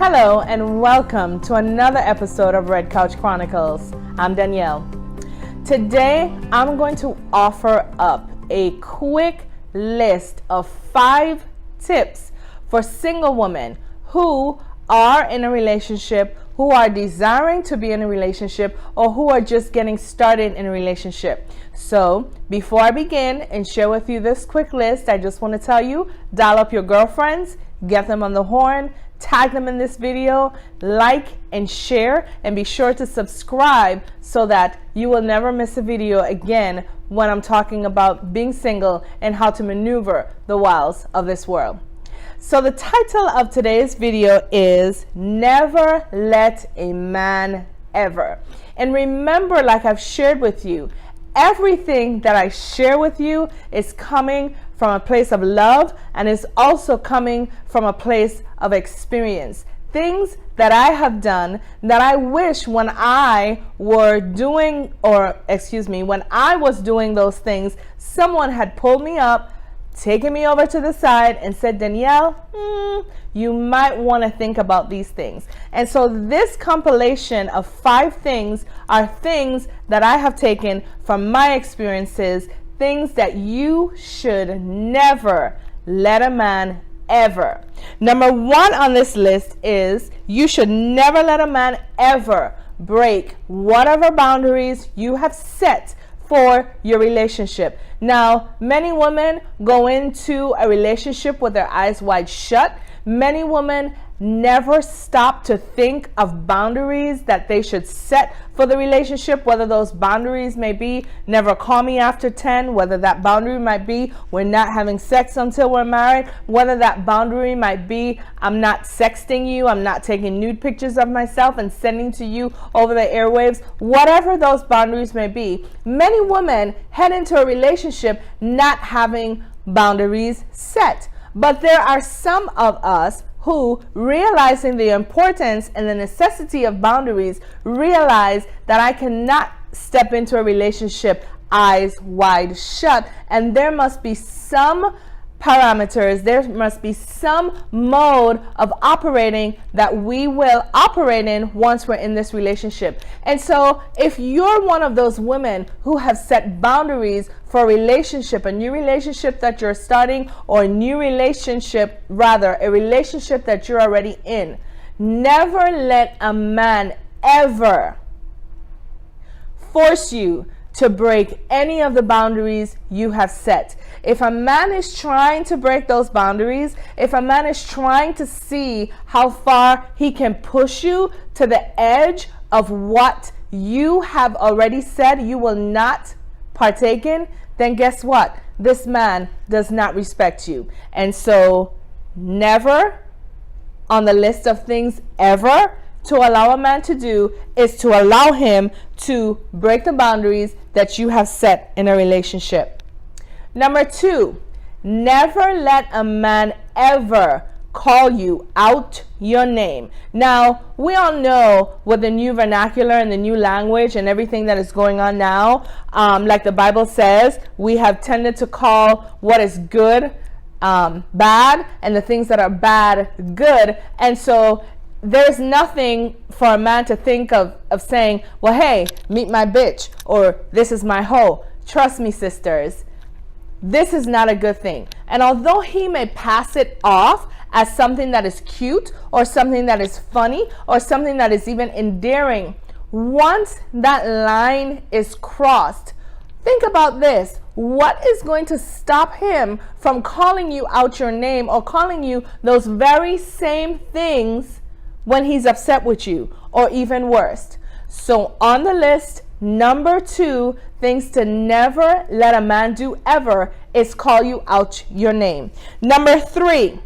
Hello and welcome to another episode of Red Couch Chronicles. I'm Danielle. Today I'm going to offer up a quick list of 5 tips for single women who are in a relationship, who are desiring to be in a relationship, or who are just getting started in a relationship. So before I begin and share with you this quick list, I just want to tell you, dial up your girlfriends, get them on the horn, tag them in this video, like and share, and be sure to subscribe so that you will never miss a video again when I'm talking about being single and how to maneuver the wiles of this world. So the title of today's video is Never Let a Man Ever. And remember, like I've shared with you, everything that I share with you is coming from a place of love and is also coming from a place of experience. Things that I have done that I wish when I was doing those things, someone had pulled me up, taken me over to the side and said, Danielle, you might want to think about these things. And so this compilation of 5 things are things that I have taken from my experiences, things that you should never let a man ever. Number 1 on this list is you should never let a man ever break whatever boundaries you have set for your relationship. Now, many women go into a relationship with their eyes wide shut. Many women never stop to think of boundaries that they should set for the relationship, whether those boundaries may be never call me after 10, whether that boundary might be we're not having sex until we're married, whether that boundary might be I'm not sexting you, I'm not taking nude pictures of myself and sending to you over the airwaves, whatever those boundaries may be. Many women head into a relationship not having boundaries set. But there are some of us who, realizing the importance and the necessity of boundaries, realize that I cannot step into a relationship eyes wide shut, and there must be some parameters, there must be some mode of operating that we will operate in once we're in this relationship. And so if you're one of those women who have set boundaries for a relationship, a new relationship that you're starting, or a relationship that you're already in, never let a man ever force you to break any of the boundaries you have set. If a man is trying to break those boundaries, if a man is trying to see how far he can push you to the edge of what you have already said you will not partake in, then guess what? This man does not respect you. And so never on the list of things ever to allow a man to do is to allow him to break the boundaries that you have set in a relationship. Number 2, never let a man ever call you out your name. Now, we all know with the new vernacular and the new language and everything that is going on now, like the Bible says, we have tended to call what is good bad, and the things that are bad good. And so there's nothing for a man to think of saying, well, hey, meet my bitch, or this is my hoe. Trust me, sisters, this is not a good thing. And although he may pass it off as something that is cute, or something that is funny, or something that is even endearing, once that line is crossed, think about this. What is going to stop him from calling you out your name, or calling you those very same things when he's upset with you, or even worse? So on the list, number 2, things to never let a man do ever is call you out your name. Number 3,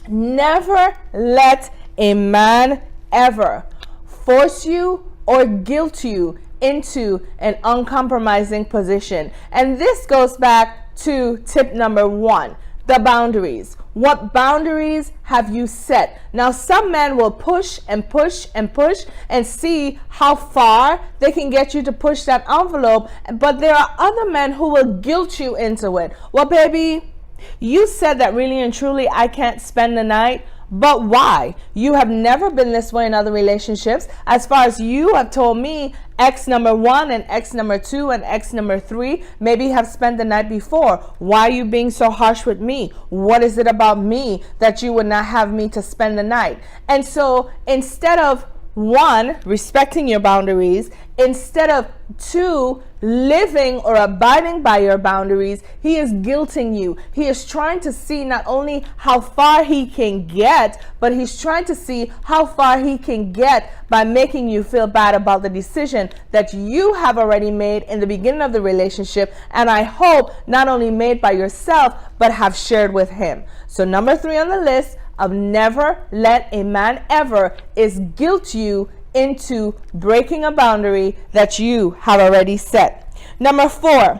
never let a man ever force you or guilt you into an uncompromising position. And this goes back to tip number 1. The boundaries. What boundaries have you set? Now, some men will push and push and push and see how far they can get you to push that envelope, but there are other men who will guilt you into it. Well, baby, you said that really and truly I can't spend the night. But why? You have never been this way in other relationships. As far as you have told me, ex number 1 and ex number 2 and ex number 3 maybe have spent the night before. Why are you being so harsh with me? What is it about me that you would not have me to spend the night? And so instead of 1, respecting your boundaries, instead of 2, living or abiding by your boundaries, he is guilting you. He is trying to see not only how far he can get, but he's trying to see how far he can get by making you feel bad about the decision that you have already made in the beginning of the relationship, and I hope not only made by yourself, but have shared with him. So number 3 on the list of never let a man ever is guilt you into breaking a boundary that you have already set. Number 4,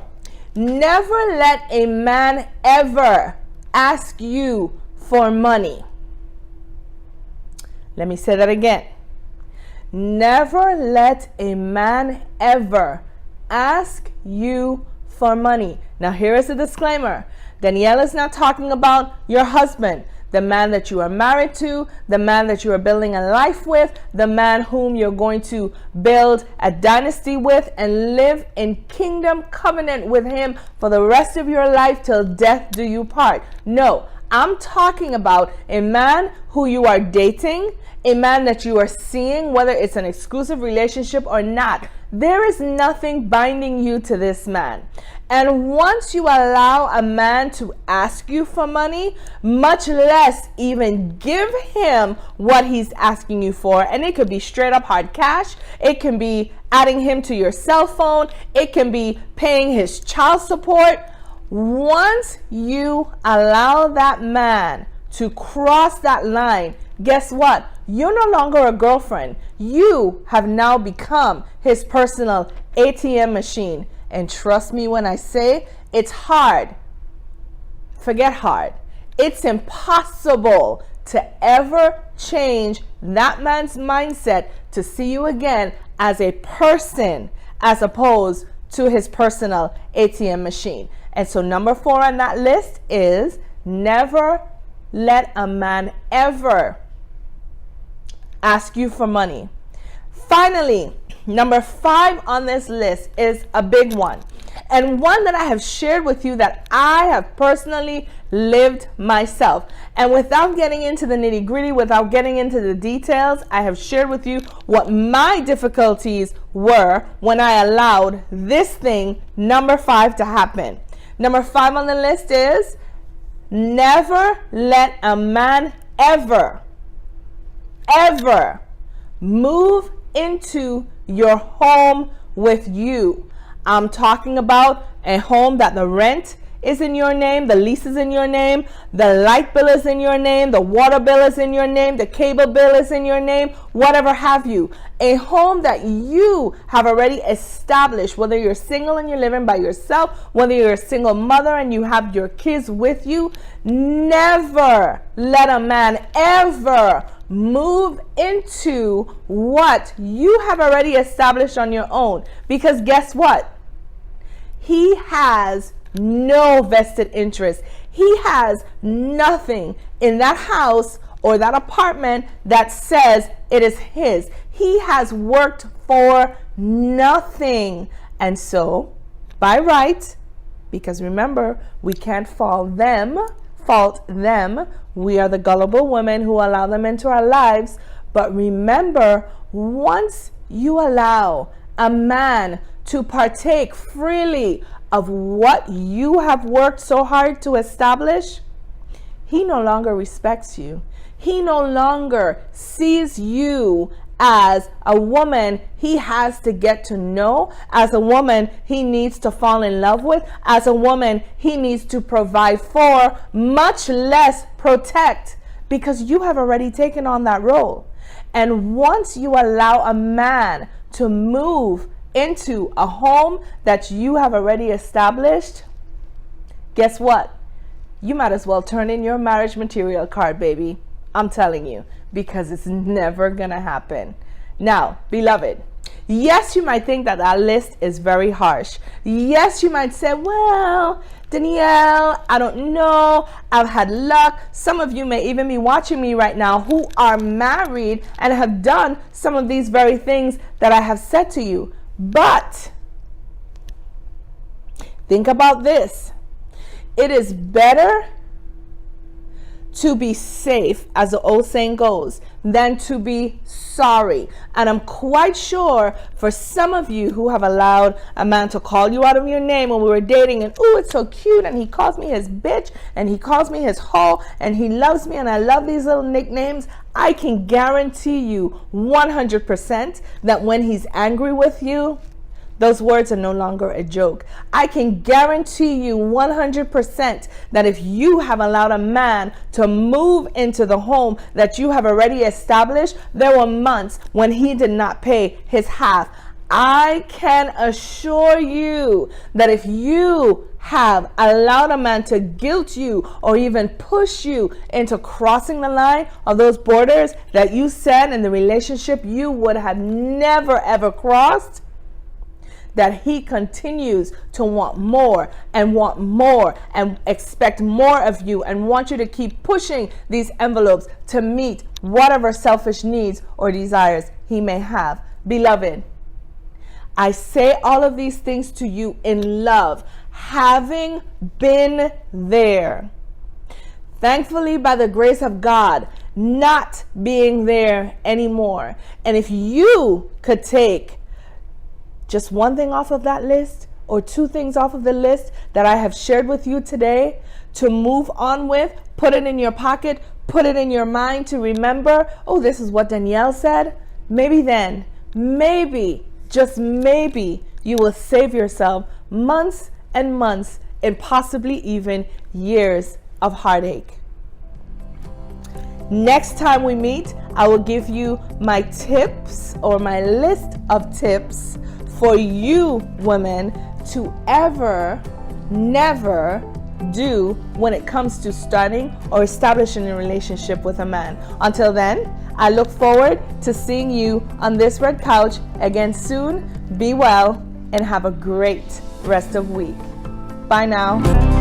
never let a man ever ask you for money. Let me say that again. Never let a man ever ask you for money. Now here is a disclaimer. Danielle is not talking about your husband, the man that you are married to, the man that you are building a life with, the man whom you're going to build a dynasty with and live in kingdom covenant with him for the rest of your life till death do you part. No, I'm talking about a man who you are dating, a man that you are seeing, whether it's an exclusive relationship or not. There is nothing binding you to this man. And once you allow a man to ask you for money, much less even give him what he's asking you for, and it could be straight up hard cash, it can be adding him to your cell phone, it can be paying his child support. Once you allow that man to cross that line, guess what? You're no longer a girlfriend. You have now become his personal ATM machine. And trust me when I say it's hard. Forget hard. It's impossible to ever change that man's mindset to see you again as a person as opposed to his personal ATM machine. And so number 4 on that list is never let a man ever ask you for money. Finally, number 5 on this list is a big one, and one that I have shared with you that I have personally lived myself. And without getting into the nitty-gritty, without getting into the details, I have shared with you what my difficulties were when I allowed this thing, number 5, to happen. Number 5 on the list is never let a man ever move into your home with you. I'm talking about a home that the rent is in your name, the lease is in your name, the light bill is in your name, the water bill is in your name, the cable bill is in your name, whatever have you. A home that you have already established, whether you're single and you're living by yourself, whether you're a single mother and you have your kids with you. Never let a man ever move into what you have already established on your own. Because guess what? He has no vested interest. He has nothing in that house or that apartment that says it is his. He has worked for nothing. And so, by right, because remember, we can't fault them. We are the gullible women who allow them into our lives. But remember, once you allow a man to partake freely of what you have worked so hard to establish, he no longer respects you. He no longer sees you as a woman he has to get to know, as a woman he needs to fall in love with, as a woman he needs to provide for, much less protect, because you have already taken on that role. And once you allow a man to move into a home that you have already established, guess what? You might as well turn in your marriage material card, baby. I'm telling you, because it's never gonna happen. Now, beloved, Yes, you might think that that list is very harsh. Yes, you might say, well, Danielle, I don't know. I've had luck. Some of you may even be watching me right now who are married and have done some of these very things that I have said to you. But think about this. It is better to be safe, as the old saying goes, than to be sorry. And I'm quite sure for some of you who have allowed a man to call you out of your name when we were dating, and oh, it's so cute, and he calls me his bitch, and he calls me his hoe, and he loves me, and I love these little nicknames. I can guarantee you 100% that when he's angry with you, those words are no longer a joke. I can guarantee you 100% that if you have allowed a man to move into the home that you have already established, there were months when he did not pay his half. I can assure you that if you have allowed a man to guilt you or even push you into crossing the line of those borders that you said in the relationship you would have never ever crossed, that he continues to want more and expect more of you and want you to keep pushing these envelopes to meet whatever selfish needs or desires he may have. Beloved, I say all of these things to you in love, having been there. Thankfully, by the grace of God, not being there anymore. And if you could take just one thing off of that list or two things off of the list that I have shared with you today to move on with, put it in your pocket, put it in your mind to remember, oh, this is what Danielle said. Maybe then, maybe, just maybe, you will save yourself months and months and possibly even years of heartache. Next time we meet, I will give you my tips or my list of tips for you women to never do when it comes to starting or establishing a relationship with a man. Until then, I look forward to seeing you on this red couch again soon. Be well and have a great rest of week. Bye now.